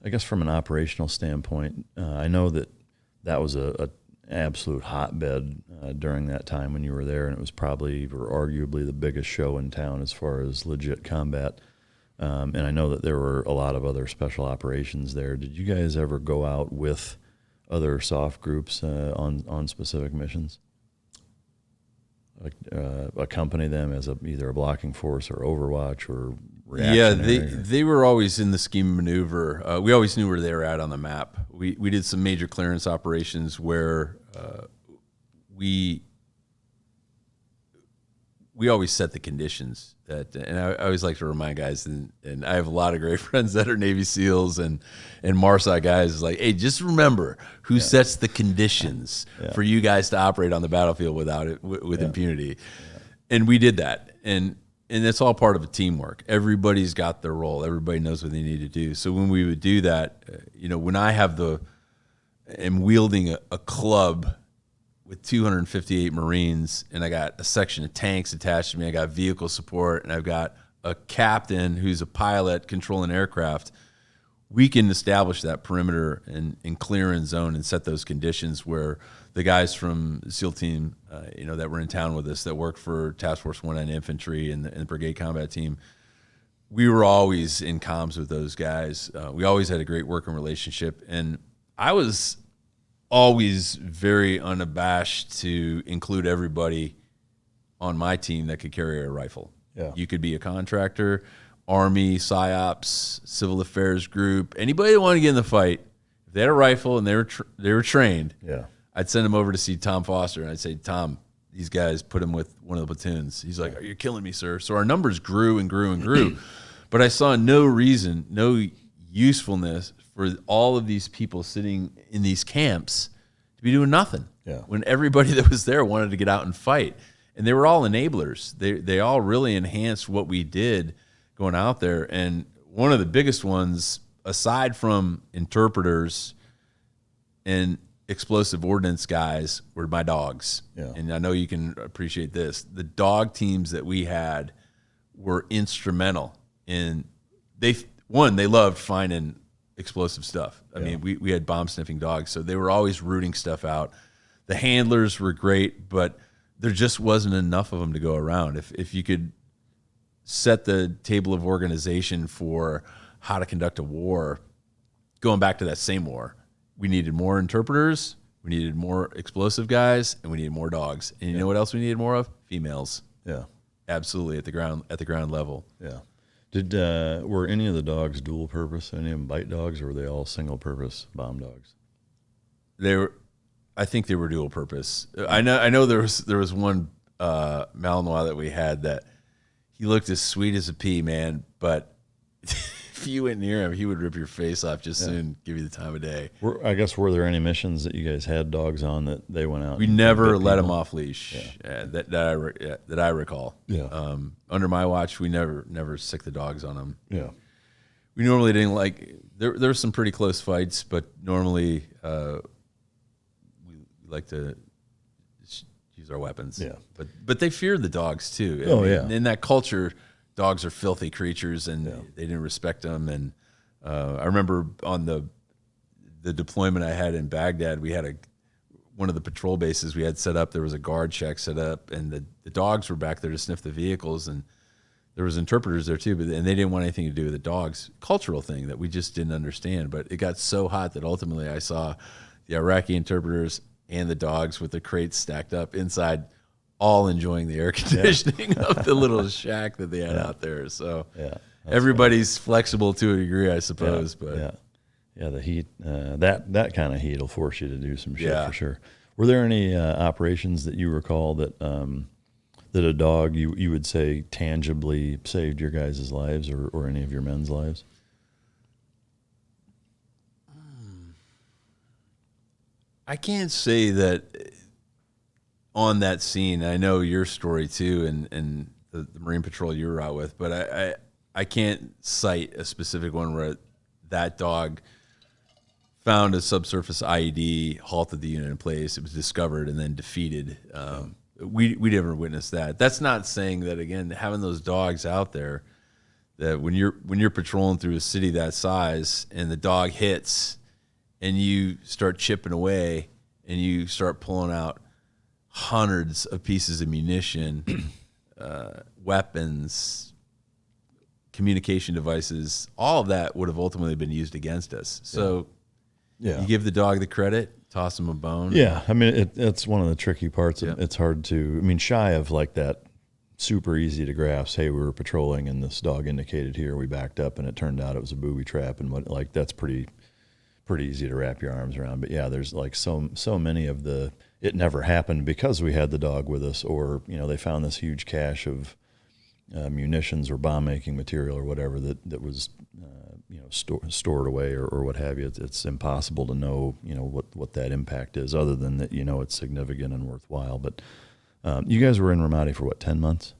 I guess from an operational standpoint, I know that was a absolute hotbed during that time when you were there, and it was probably or arguably the biggest show in town as far as legit combat. And I know that there were a lot of other special operations there. Did you guys ever go out with other soft groups on specific missions? Like accompany them as either a blocking force or Overwatch or reactionary? Yeah, they were always in the scheme of maneuver. We always knew where they were at on the map. We did some major clearance operations where we always set the conditions that, and I always like to remind guys, and I have a lot of great friends that are Navy SEALs and MARSOC guys, is like, hey, just remember who sets the conditions for you guys to operate on the battlefield with impunity. Yeah. And we did that. And it's all part of a teamwork. Everybody's got their role. Everybody knows what they need to do. So when we would do that, when I am wielding a club with 258 Marines, and I got a section of tanks attached to me, I got vehicle support, and I've got a captain who's a pilot controlling aircraft, we can establish that perimeter and clear in zone and set those conditions where the guys from the SEAL team, that were in town with us, that worked for Task Force 1 and Infantry and the Brigade combat team, we were always in comms with those guys. We always had a great working relationship, and I was always very unabashed to include everybody on my team that could carry a rifle. Yeah. You could be a contractor, Army, PSYOPs, civil affairs group, anybody that wanted to get in the fight. If they had a rifle and they were trained, I'd send them over to see Tom Foster, and I'd say, Tom, these guys, put him with one of the platoons. He's like, you're killing me, sir. So our numbers grew and grew and grew. But I saw no reason, no usefulness for all of these people sitting in these camps to be doing nothing when everybody that was there wanted to get out and fight. And they were all enablers. They all really enhanced what we did going out there. And one of the biggest ones, aside from interpreters and explosive ordnance guys, were my dogs. Yeah. And I know you can appreciate this. The dog teams that we had were instrumental in, they loved finding explosive stuff. I mean, we had bomb sniffing dogs, so they were always rooting stuff out. The handlers were great, but there just wasn't enough of them to go around. If you could set the table of organization for how to conduct a war, going back to that same war, we needed more interpreters, we needed more explosive guys, and we needed more dogs. And you know what else we needed more of? Females. Yeah, absolutely, at the ground level. Yeah. Were any of the dogs dual purpose? Any of them bite dogs, or were they all single purpose bomb dogs? I think they were dual purpose. I know there was one Malinois that we had that he looked as sweet as a pea, man, but if you went near him, he would rip your face off just soon, give you the time of day. I guess, were there any missions that you guys had dogs on that they went out? We never let them off leash, that I recall. Yeah. Under my watch, we never sick the dogs on them. Yeah. We normally didn't there were some pretty close fights, but normally we like to use our weapons. Yeah. But they feared the dogs too. In that culture, dogs are filthy creatures, and they didn't respect them. And I remember on the deployment I had in Baghdad, we had one of the patrol bases we had set up. There was a guard check set up, and the dogs were back there to sniff the vehicles, and there was interpreters there too, and they didn't want anything to do with the dogs. Cultural thing that we just didn't understand. But it got so hot that ultimately I saw the Iraqi interpreters and the dogs with the crates stacked up inside, all enjoying the air conditioning of the little shack that they had out there. So everybody's flexible to a degree, I suppose. But the heat, that kind of heat will force you to do some shit for sure. Were there any operations that you recall that that a dog you would say tangibly saved your guys' lives or any of your men's lives? I can't say that on that scene. I know your story too, and the Marine Patrol you were out with, but I can't cite a specific one where that dog found a subsurface IED, halted the unit in place. It was discovered and then defeated. We never witnessed that. That's not saying that, again, having those dogs out there, that when you're patrolling through a city that size and the dog hits and you start chipping away and you start pulling out hundreds of pieces of munition, weapons, communication devices, all of that would have ultimately been used against us. So you give the dog the credit, toss him a bone. Yeah, I mean, it's one of the tricky parts. Yeah. It's hard to, I mean, shy of like that super easy to grasp, hey, we were patrolling and this dog indicated here, we backed up and it turned out it was a booby trap, and what, like, that's pretty easy to wrap your arms around. But yeah, there's like so many of the, it never happened because we had the dog with us, or, you know, they found this huge cache of munitions or bomb making material or whatever that was you know, stored away or what have you. It's impossible to know, you know, what that impact is, other than that, you know, it's significant and worthwhile. But you guys were in Ramadi for what, 10 months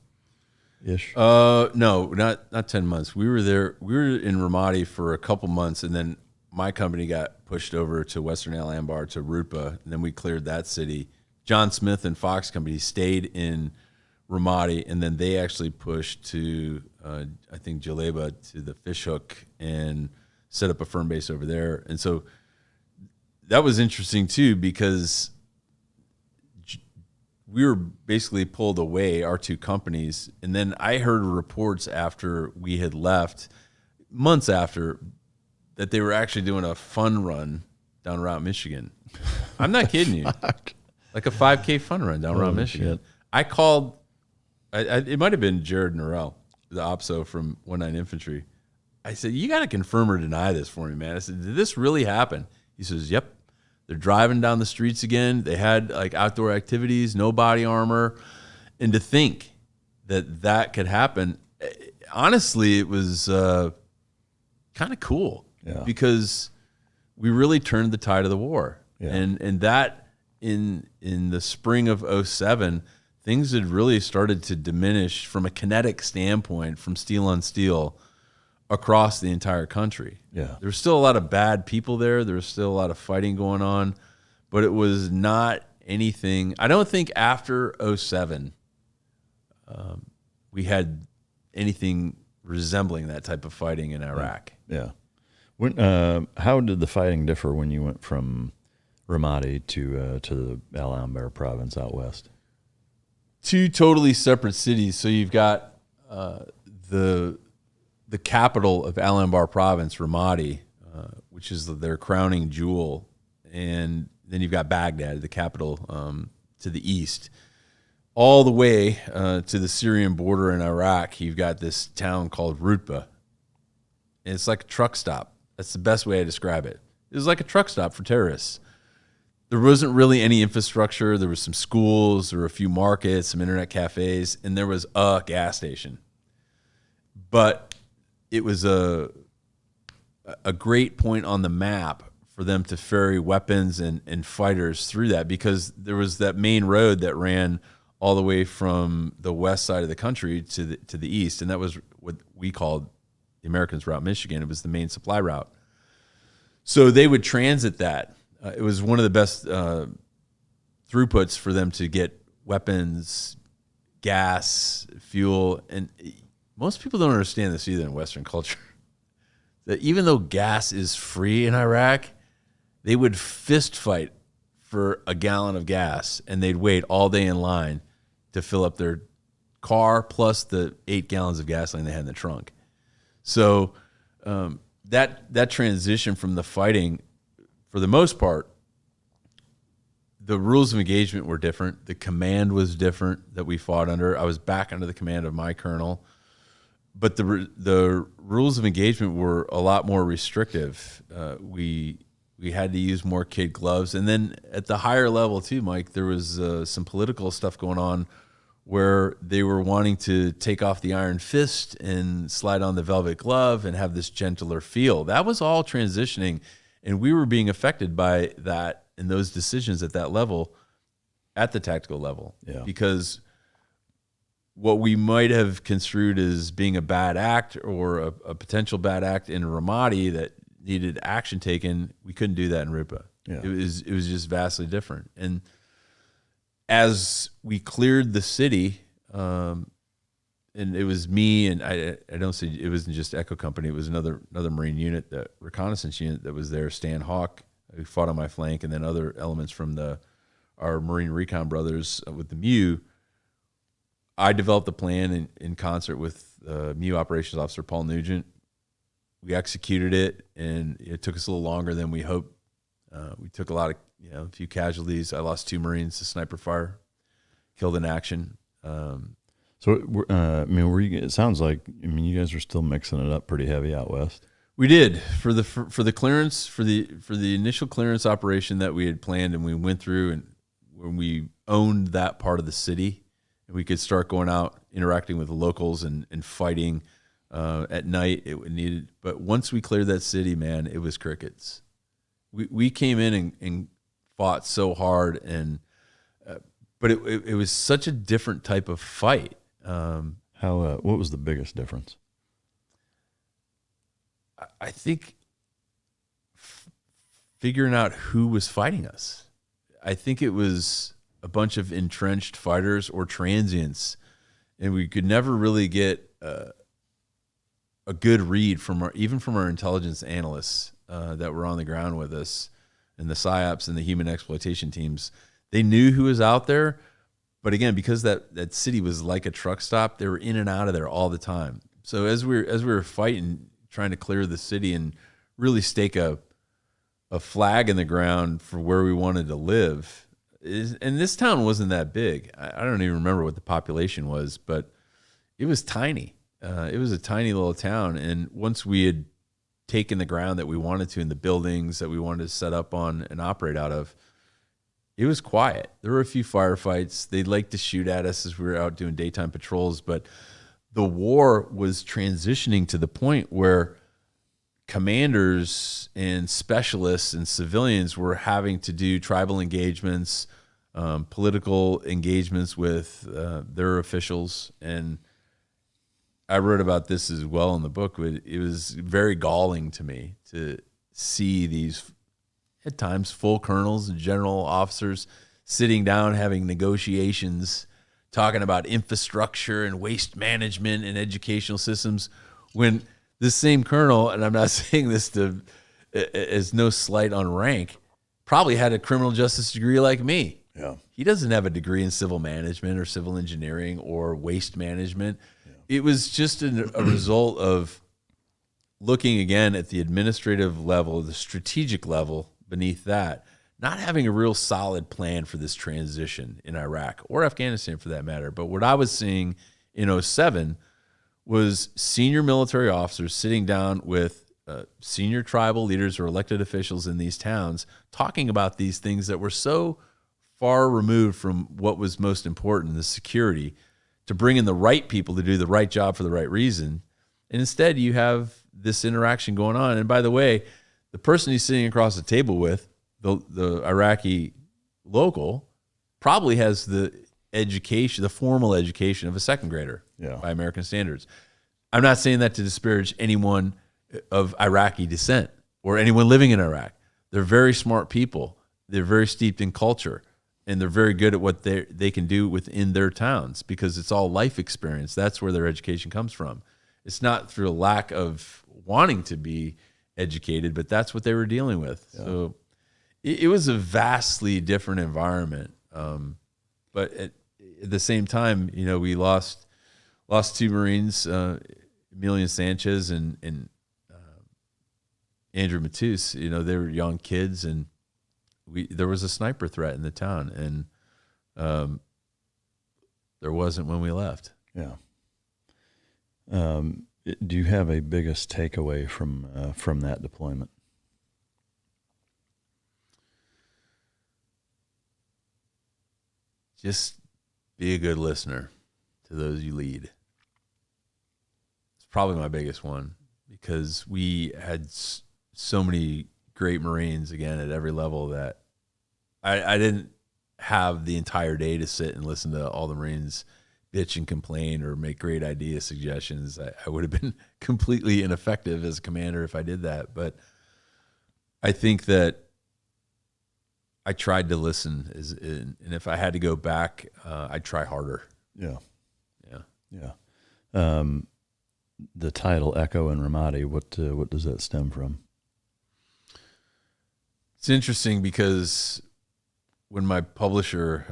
ish? No, not 10 months. We were there. We were in Ramadi for a couple months, and then my company got pushed over to Western Al Anbar to Rupa, and then we cleared that city. John Smith and Fox Company stayed in Ramadi, and then they actually pushed to I think Jaleba, to the Fishhook, and set up a firm base over there. And so that was interesting too, because we were basically pulled away, our two companies, and then I heard reports after we had left, months after, that they were actually doing a fun run down Route Michigan. I'm not kidding you. Like a 5K fun run down Route Michigan. Shit. I called, it might have been Jared Norrell, the OPSO from 19 Infantry. I said, you got to confirm or deny this for me, man. I said, did this really happen? He says, yep. They're driving down the streets again. They had like outdoor activities, no body armor. And to think that could happen, honestly, it was kind of cool. Yeah. Because we really turned the tide of the war. Yeah. And that in the spring of 2007, things had really started to diminish from a kinetic standpoint, from steel on steel, across the entire country. Yeah. There was still a lot of bad people there. There was still a lot of fighting going on, but it was not anything. I don't think after 2007 we had anything resembling that type of fighting in Iraq. Yeah. When, how did the fighting differ when you went from Ramadi to the Al Anbar province out west? Two totally separate cities. So you've got the capital of Al Anbar province, Ramadi, which is their crowning jewel, and then you've got Baghdad, the capital, to the east. All the way to the Syrian border in Iraq, you've got this town called Rutba. And it's like a truck stop. That's the best way to describe it. It was like a truck stop for terrorists. There wasn't really any infrastructure. There was some schools, there were a few markets, some internet cafes, and there was a gas station. But it was a great point on the map for them to ferry weapons and fighters through that, because there was that main road that ran all the way from the west side of the country to the east, and that was what we called the Americans' Route Michigan. It was the main supply route. So they would transit that. It was one of the best throughputs for them to get weapons, gas, fuel. And most people don't understand this either in Western culture, that even though gas is free in Iraq, they would fist fight for a gallon of gas, and they'd wait all day in line to fill up their car plus the 8 gallons of gasoline they had in the trunk. So that transition from the fighting, for the most part, the rules of engagement were different. The command was different that we fought under. I was back under the command of my colonel. But the rules of engagement were a lot more restrictive. We had to use more kid gloves. And then at the higher level too, Mike, there was some political stuff going on where they were wanting to take off the iron fist and slide on the velvet glove and have this gentler feel. That was all transitioning, and we were being affected by that and those decisions at that level, at the tactical level. Yeah. Because what we might have construed as being a bad act or a potential bad act in Ramadi that needed action taken, we couldn't do that in Rupa. Yeah. It was just vastly different. And as we cleared the city, and it was me, and I don't say it wasn't just Echo Company. It was another Marine unit, the reconnaissance unit that was there. Stan Hawk, who fought on my flank, and then other elements from our Marine Recon brothers with the MEU. I developed the plan in concert with MEU Operations Officer Paul Nugent. We executed it, and it took us a little longer than we hoped. We took a few casualties. I lost 2 Marines to sniper fire, killed in action. So, it sounds like, you guys are still mixing it up pretty heavy out west. We did for the clearance, for the initial clearance operation that we had planned, and we went through, and when we owned that part of the city, and we could start going out, interacting with the locals and fighting at night. But once we cleared that city, man, it was crickets. We came in and fought so hard, but it was such a different type of fight. What was the biggest difference? I think figuring out who was fighting us. I think it was a bunch of entrenched fighters or transients, and we could never really get a good read from our intelligence analysts that were on the ground with us, and the PSYOPs and the human exploitation teams. They knew who was out there, but again, because that city was like a truck stop, they were in and out of there all the time. So as we were fighting, trying to clear the city and really stake a flag in the ground for where we wanted to live, and this town wasn't that big. I don't even remember what the population was, but it was tiny. It was a tiny little town, and once we had taken the ground that we wanted to in the buildings that we wanted to set up on and operate out of, it was quiet. There were a few firefights. They'd like to shoot at us as we were out doing daytime patrols, but the war was transitioning to the point where commanders and specialists and civilians were having to do tribal engagements, political engagements with their officials. And I wrote about this as well in the book. It was very galling to me to see these, at times, full colonels and general officers sitting down having negotiations, talking about infrastructure and waste management and educational systems, when this same colonel, and I'm not saying this as no slight on rank, probably had a criminal justice degree like me. Yeah. He doesn't have a degree in civil management or civil engineering or waste management. Yeah. It was just a result of looking again at the administrative level, the strategic level beneath that, not having a real solid plan for this transition in Iraq or Afghanistan for that matter. But what I was seeing in 2007 was senior military officers sitting down with senior tribal leaders or elected officials in these towns talking about these things that were so far removed from what was most important, the security, to bring in the right people to do the right job for the right reason. And instead you have this interaction going on. And by the way, the person he's sitting across the table with, the Iraqi local, probably has the education, the formal education of a second grader by American standards. I'm not saying that to disparage anyone of Iraqi descent or anyone living in Iraq. They're very smart people. They're very steeped in culture, and they're very good at what they can do within their towns because it's all life experience. That's where their education comes from. It's not through a lack of wanting to be educated, but that's what they were dealing with. Yeah. So it was a vastly different environment. But at the same time, we lost 2 Marines, Emilian Sanchez and Andrew Matus. They were young kids, and there was a sniper threat in the town, and there wasn't when we left. Yeah. Do you have a biggest takeaway from that deployment? Just be a good listener to those you lead. It's probably my biggest one because we had so many great Marines, again, at every level that I didn't have the entire day to sit and listen to all the Marines bitch and complain or make great idea suggestions. I would have been completely ineffective as a commander if I did that. But I think that I tried to listen, and if I had to go back, I'd try harder. Yeah. Yeah. Yeah. The title Echo and Ramadi, what does that stem from? It's interesting because when my publisher,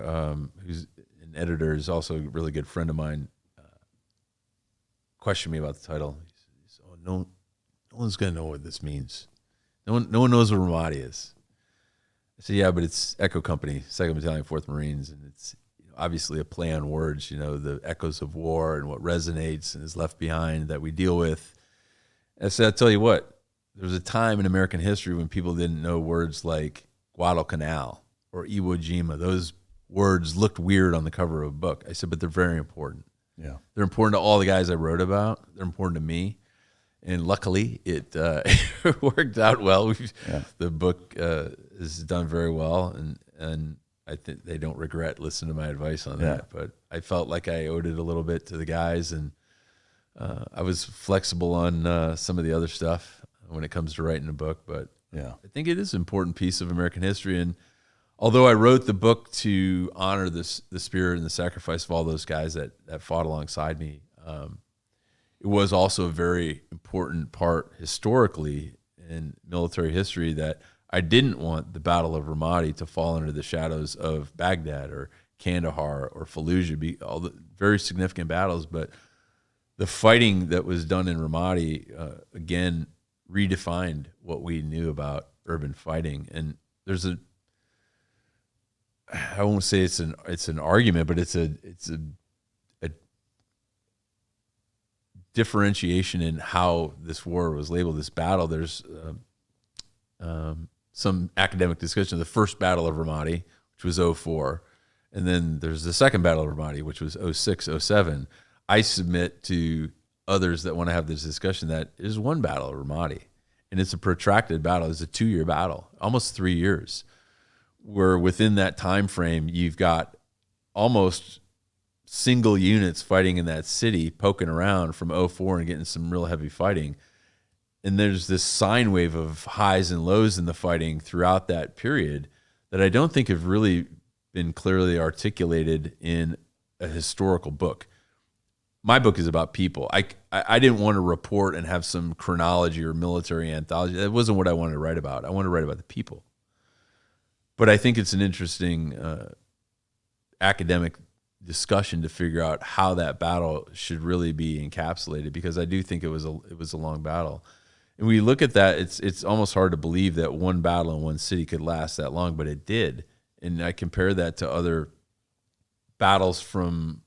who's an editor, is also a really good friend of mine, questioned me about the title. He said, "Oh, no one's gonna know what this means. No one knows what Ramadi is." I said, "Yeah, but it's Echo Company, 2nd Battalion, 4th Marines, and it's obviously a play on words. The echoes of war and what resonates and is left behind that we deal with." I said, "I'll tell you what. There was a time in American history when people didn't know words like Guadalcanal or Iwo Jima. Those words looked weird on the cover of a book." I said, "But they're very important. Yeah, They're important to all the guys I wrote about. They're important to me. And luckily, it worked out well. The book is done very well, and I think they don't regret listening to my advice on that. But I felt like I owed it a little bit to the guys, and I was flexible on some of the other stuff when it comes to writing a book. But I think it is an important piece of American history. And although I wrote the book to honor the spirit and the sacrifice of all those guys that fought alongside me, it was also a very important part historically in military history that I didn't want the Battle of Ramadi to fall under the shadows of Baghdad or Kandahar or Fallujah, all the very significant battles. But the fighting that was done in Ramadi, again, redefined what we knew about urban fighting. And there's I won't say it's an argument, but it's a differentiation in how this war was labeled, this battle. There's some academic discussion of the first Battle of Ramadi, which was 2004, and then there's the second Battle of Ramadi, which was 2006, 2007. I submit to others that want to have this discussion that it is one Battle of Ramadi, and it's a protracted battle. It's a 2-year battle, almost 3 years, where within that time frame you've got almost single units fighting in that city, poking around from 2004 and getting some real heavy fighting. And there's this sine wave of highs and lows in the fighting throughout that period that I don't think have really been clearly articulated in a historical book. My book is about people. I didn't want to report and have some chronology or military anthology. That wasn't what I wanted to write about. I wanted to write about the people. But I think it's an interesting academic discussion to figure out how that battle should really be encapsulated, because I do think it was a long battle. And when you look at that, it's almost hard to believe that one battle in one city could last that long, but it did. And I compare that to other battles from,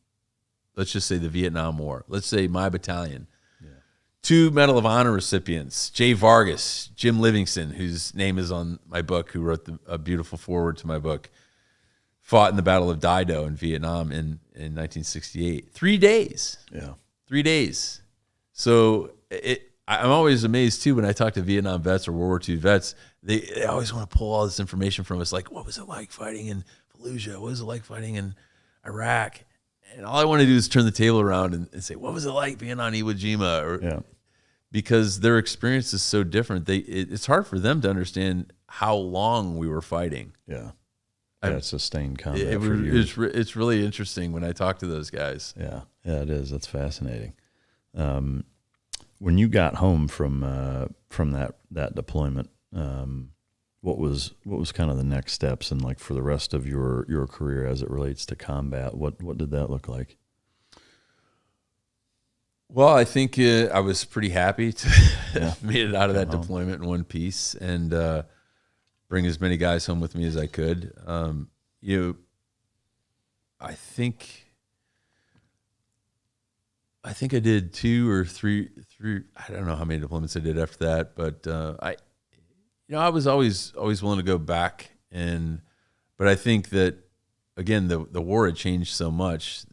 let's just say, the Vietnam War. Let's say my battalion. 2 Medal of Honor recipients, Jay Vargas, Jim Livingston, whose name is on my book, who wrote a beautiful foreword to my book, fought in the Battle of Dido in Vietnam in 1968. 3 days. Yeah. 3 days. So I'm always amazed, too, when I talk to Vietnam vets or World War II vets. They always want to pull all this information from us, like, what was it like fighting in Fallujah? What was it like fighting in Iraq? And all I want to do is turn the table around and say, what was it like being on Iwo Jima? Because their experience is so different. It's hard for them to understand how long we were fighting. It's sustained combat for years. It's really interesting when I talk to those guys. Yeah, it is. That's fascinating. When you got home from that deployment, what was kind of the next steps, and like for the rest of your career as it relates to combat? What did that look like? Well, I think I was pretty happy to have made it out of that deployment in one piece and bring as many guys home with me as I could. I think I did 2 or 3. I don't know how many deployments I did after that, but I was always willing to go back, but I think that, again, the war had changed so much.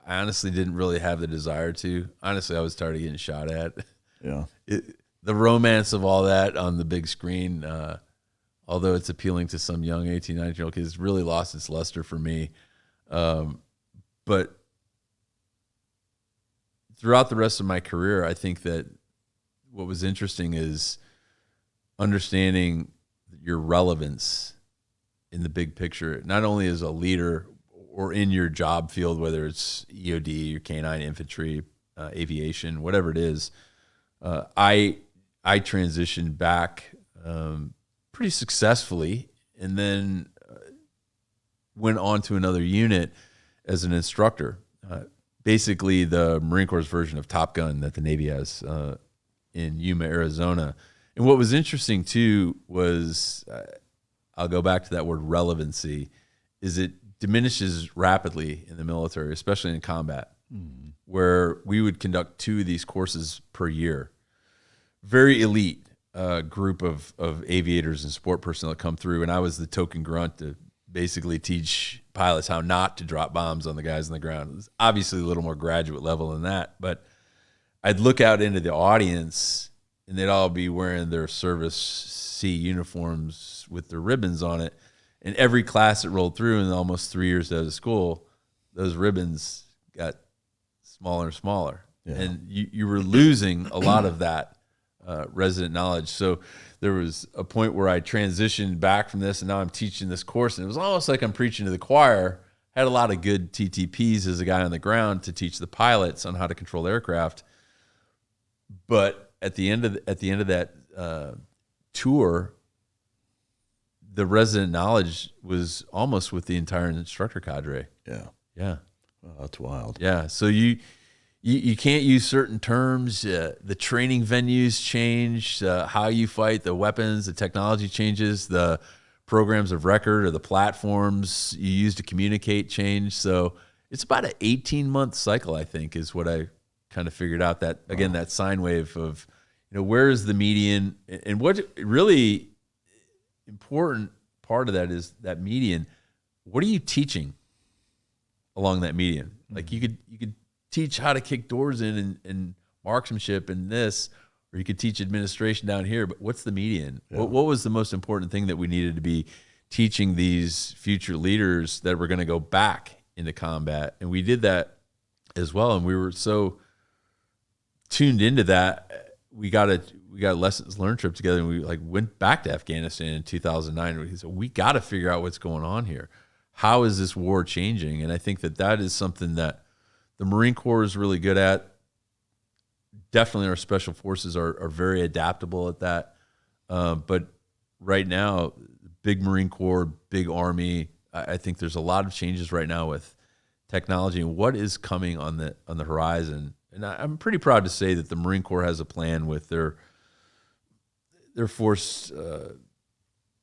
I honestly didn't really have the desire to. Honestly, I was tired of getting shot at. The romance of all that on the big screen, although it's appealing to some young 18, 19-year-old kids, really lost its luster for me. But throughout the rest of my career, I think that what was interesting is understanding your relevance in the big picture, not only as a leader or in your job field, whether it's EOD or K9 infantry, aviation, whatever it is. I transitioned back pretty successfully, and then went on to another unit as an instructor. Basically, the Marine Corps' version of Top Gun that the Navy has in Yuma, Arizona. And what was interesting too was, I'll go back to that word relevancy, is it diminishes rapidly in the military, especially in combat, where we would conduct 2 of these courses per year. Very elite group of aviators and support personnel that come through, and I was the token grunt to basically teach pilots how not to drop bombs on the guys on the ground. It was obviously a little more graduate level than that, but I'd look out into the audience, and they'd all be wearing their Service C uniforms with their ribbons on it. And every class that rolled through in almost 3 years out of school, those ribbons got smaller and smaller. Yeah. And you were losing a lot of that resident knowledge. So there was a point where I transitioned back from this, and now I'm teaching this course. And it was almost like I'm preaching to the choir. I had a lot of good TTPs as a guy on the ground to teach the pilots on how to control aircraft. But at the end of that tour, the resident knowledge was almost with the entire instructor cadre. Yeah. Yeah. Well, that's wild. Yeah. So you can't use certain terms. The training venues change, how you fight, the weapons, the technology changes, the programs of record or the platforms you use to communicate change. So it's about an 18-month cycle, I think, is what I kind of figured out. That, again, that sine wave of, where is the median? And what really important part of that is that median. What are you teaching along that median? Like you could teach how to kick doors in and marksmanship and this, or you could teach administration down here, but what's the median? Yeah. What was the most important thing that we needed to be teaching these future leaders that were going to go back into combat? And we did that as well. And we were so tuned into that. We got a lessons learned trip together, and we went back to Afghanistan in 2009. We said, we got to figure out what's going on here. How is this war changing? And I think that is something that the Marine Corps is really good at. Definitely our special forces are very adaptable at that. But right now, big Marine Corps, big Army, I think there's a lot of changes right now with technology and what is coming on the horizon. And I'm pretty proud to say that the Marine Corps has a plan with their force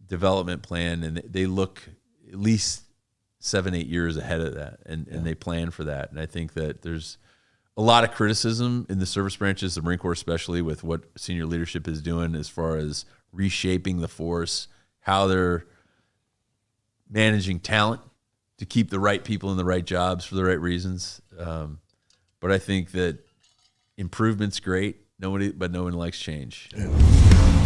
development plan, and they look at least 7-8 years ahead of that, and they plan for that. And I think that there's a lot of criticism in the service branches, the Marine Corps especially, with what senior leadership is doing as far as reshaping the force, how they're managing talent to keep the right people in the right jobs for the right reasons. But I think that improvement's great. But no one likes change. Yeah.